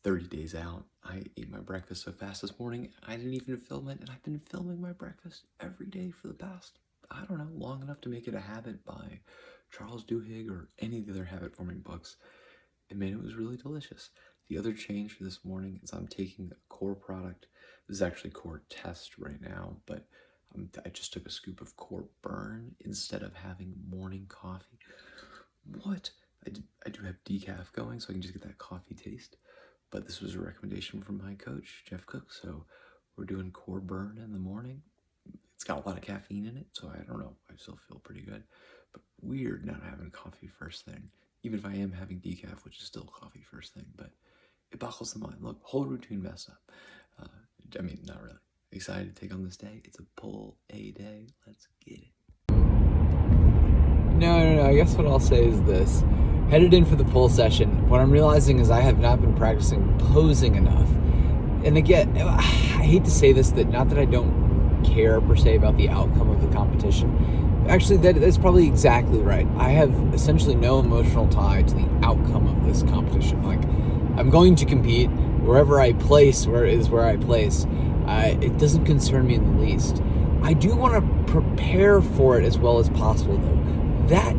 30 days out. I ate my breakfast so fast this morning, I didn't even film it, and I've been filming my breakfast every day for the past, I don't know, long enough to make it a habit by Charles Duhigg or any of the other habit-forming books. And man, it was really delicious. The other change for this morning is I'm taking a core product. This is actually core test right now, but I just took a scoop of core burn instead of having morning coffee. What? I do have decaf going, so I can just get that coffee taste. But this was a recommendation from my coach, Jeff Cook, so we're doing core burn in the morning. It's got a lot of caffeine in it, so I don't know. I still feel pretty good. But weird not having coffee first thing. Even if I am having decaf, which is still coffee first thing, but it boggles the mind. Look, whole routine messed up. I mean, not really. Excited to take on this day. It's a pull A day. Let's get it. No. I guess what I'll say is this. Headed in for the pull session. What I'm realizing is I have not been practicing posing enough. And again, I hate to say this, that not that I don't care per se about the outcome of the competition. Actually, that's probably exactly right. I have essentially no emotional tie to the outcome of this competition. Like, I'm going to compete wherever I place, where I place. It doesn't concern me in the least. I do want to prepare for it as well as possible, though.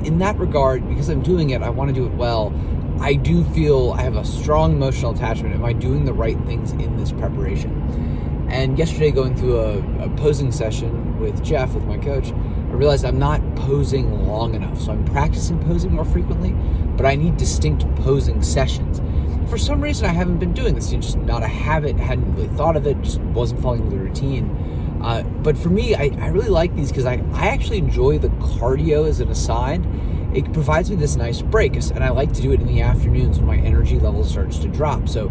In that regard, because I'm doing it, I want to do it well. I do feel I have a strong emotional attachment. Am I doing the right things in this preparation? And yesterday, going through a posing session with Jeff, with my coach, I realized I'm not posing long enough. So I'm practicing posing more frequently, but I need distinct posing sessions. For some reason, I haven't been doing this. It's just not a habit. Hadn't really thought of it. Just wasn't following the routine. But for me, I really like these because I actually enjoy the cardio as an aside. It provides me this nice break, and I like to do it in the afternoons when my energy level starts to drop. So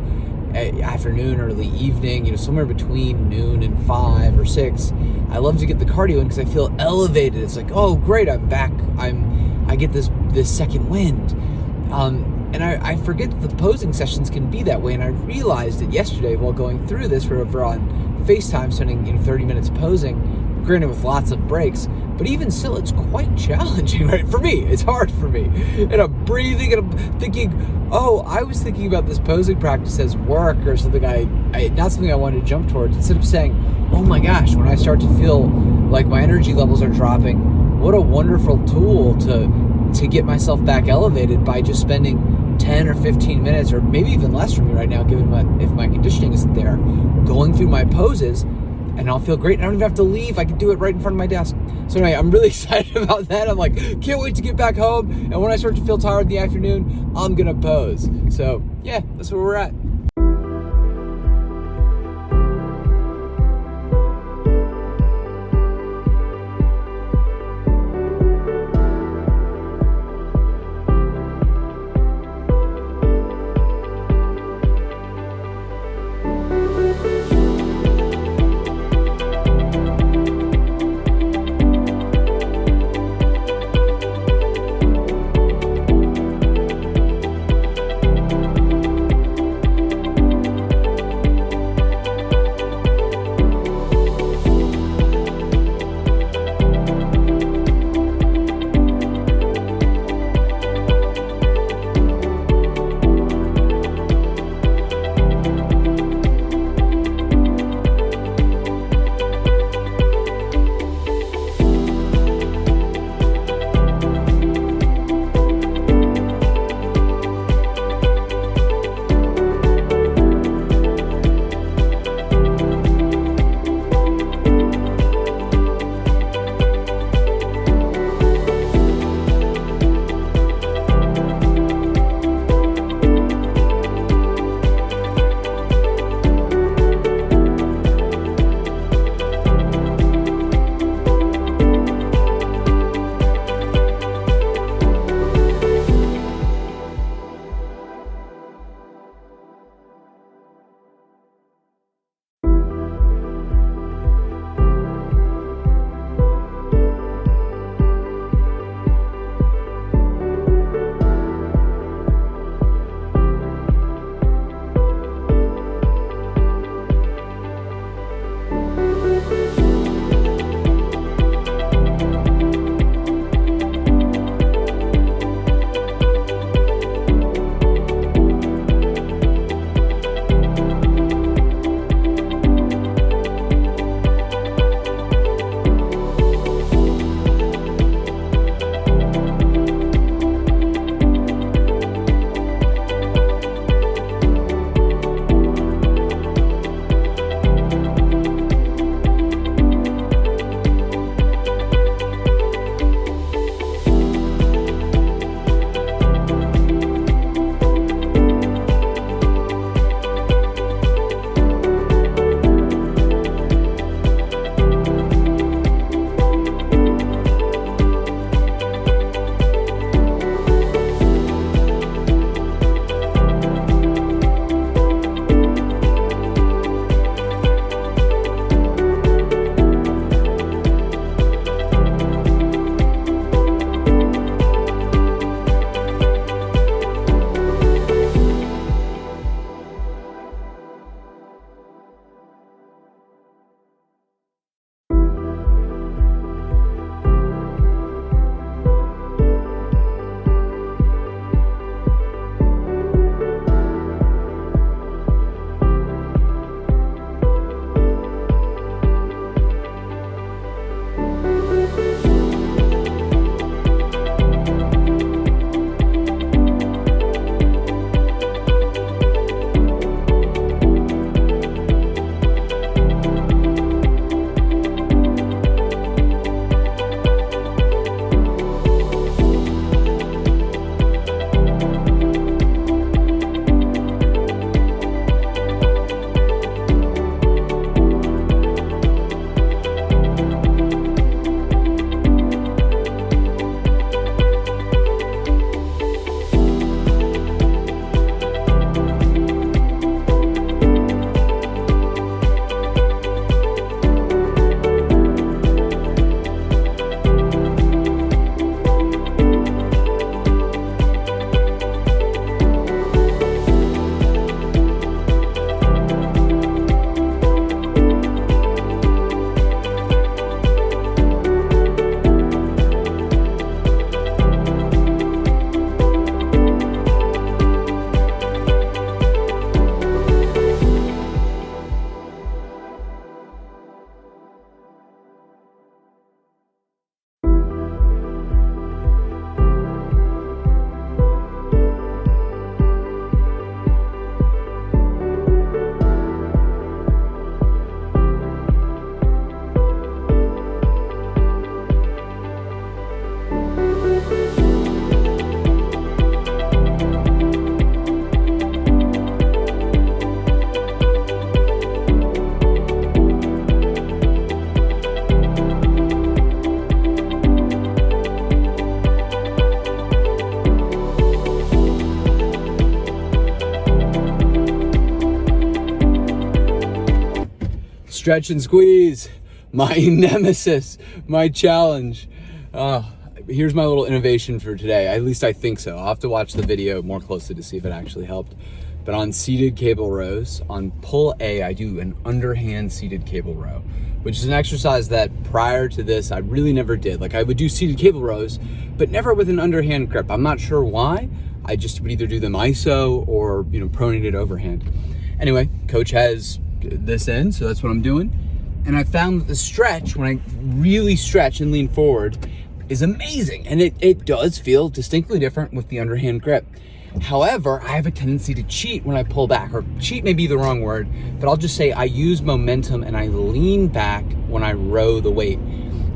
afternoon, early evening, somewhere between noon and 5 or 6, I love to get the cardio in because I feel elevated. It's like, oh, great, I'm back. I get this second wind. And I forget that the posing sessions can be that way, and I realized it yesterday while going through this. We're over on FaceTime, spending 30 minutes posing, granted with lots of breaks, but even still, it's quite challenging, right? For me, it's hard for me. And I'm breathing, and I'm thinking, oh, I was thinking about this posing practice as work or something not something I wanted to jump towards, instead of saying, oh my gosh, when I start to feel like my energy levels are dropping, what a wonderful tool to get myself back elevated by just spending 10 or 15 minutes, or maybe even less for me right now, given if my conditioning isn't there, going through my poses, and I'll feel great. I don't even have to leave. I can do it right in front of my desk. So anyway, I'm really excited about that. I'm like, can't wait to get back home. And when I start to feel tired in the afternoon, I'm going to pose. So yeah, that's where we're at. Stretch and squeeze, my nemesis, my challenge. Here's my little innovation for today. At least I think so. I'll have to watch the video more closely to see if it actually helped. But on seated cable rows, on pull A, I do an underhand seated cable row, which is an exercise that prior to this, I really never did. Like, I would do seated cable rows, but never with an underhand grip. I'm not sure why. I just would either do them ISO or, pronated overhand. Anyway, coach has this in, so that's what I'm doing. And I found that the stretch, when I really stretch and lean forward, is amazing. And it does feel distinctly different with the underhand grip. However, I have a tendency to cheat when I pull back, or cheat may be the wrong word, but I'll just say I use momentum and I lean back when I row the weight.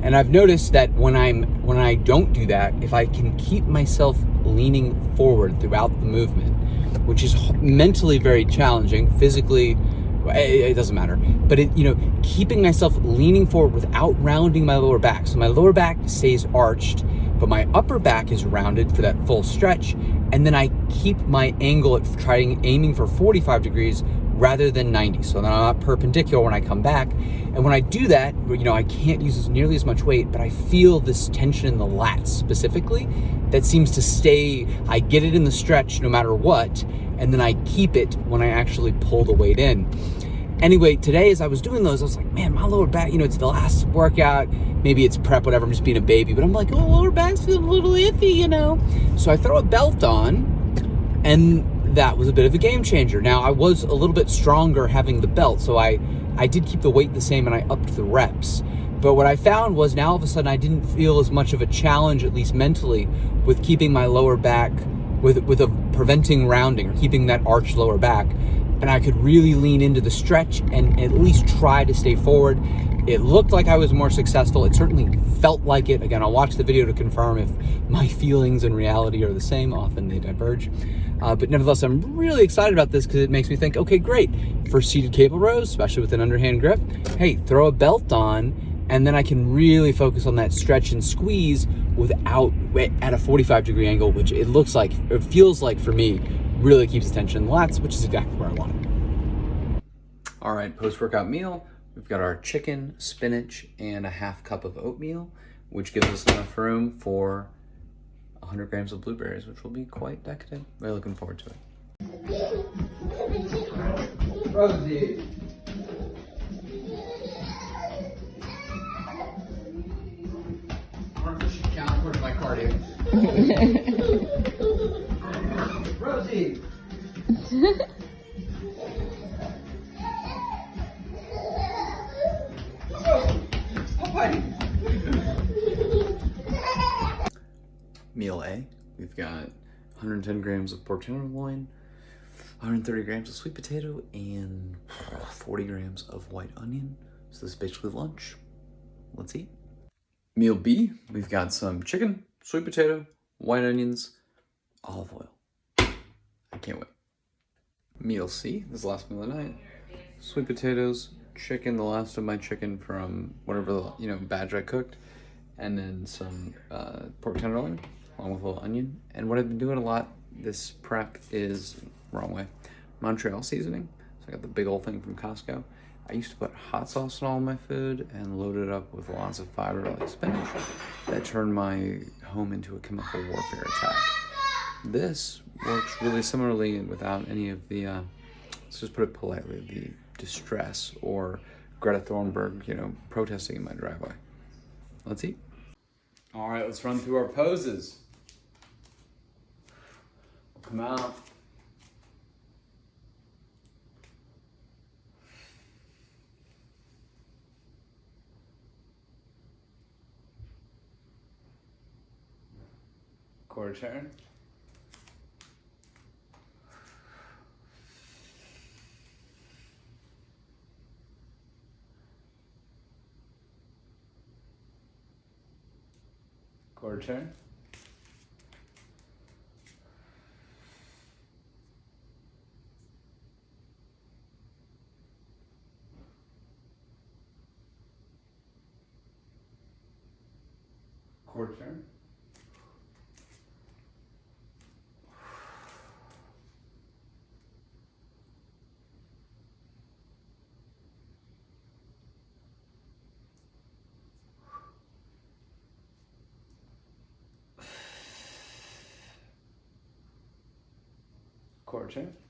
And I've noticed that when I don't do that, if I can keep myself leaning forward throughout the movement, which is mentally very challenging, physically, it doesn't matter. But keeping myself leaning forward without rounding my lower back. So my lower back stays arched, but my upper back is rounded for that full stretch. And then I keep my angle at aiming for 45 degrees rather than 90. So then I'm not perpendicular when I come back. And when I do that, I can't use nearly as much weight, but I feel this tension in the lats specifically that seems to stay. I get it in the stretch no matter what, and then I keep it when I actually pull the weight in. Anyway, today as I was doing those, I was like, man, my lower back, it's the last workout, maybe it's prep, whatever, I'm just being a baby, but I'm like, oh, lower back's feeling a little iffy, So I throw a belt on, and that was a bit of a game changer. Now, I was a little bit stronger having the belt, so I did keep the weight the same and I upped the reps. But what I found was now all of a sudden I didn't feel as much of a challenge, at least mentally, with keeping my lower back, with preventing rounding or keeping that arched lower back. And I could really lean into the stretch and at least try to stay forward. It looked like I was more successful. It certainly felt like it. Again, I'll watch the video to confirm if my feelings and reality are the same. Often they diverge. But nevertheless, I'm really excited about this because it makes me think, okay, great. For seated cable rows, especially with an underhand grip, hey, throw a belt on, and then I can really focus on that stretch and squeeze without at a 45-degree angle, which it feels like for me, really keeps the tension in the lats, which is exactly where I want it. All right, post-workout meal. We've got our chicken, spinach, and a half cup of oatmeal, which gives us enough room for 100 grams of blueberries, which will be quite decadent. Really looking forward to it. Rosie. I'm gonna push you down towards my cardio. Rosie. Meal A, we've got 110 grams of pork tenderloin, 130 grams of sweet potato, and 40 grams of white onion. So this is basically lunch. Let's eat. Meal B, we've got some chicken, sweet potato, white onions, olive oil. I can't wait. Meal C, this is the last meal of the night. Sweet potatoes, chicken, the last of my chicken from whatever batch I cooked, and then some pork tenderloin, along with a little onion. And what I've been doing a lot this prep is, wrong way, Montreal seasoning. So I got the big old thing from Costco. I used to put hot sauce on all my food and load it up with lots of fiber like spinach. That turned my home into a chemical warfare attack. This works really similarly and without any of the, let's just put it politely, the distress or Greta Thunberg, protesting in my driveway. Let's eat. All right, let's run through our poses. Come out. Quarter turn. Quarter turn. Quarter turn. Quarter champ.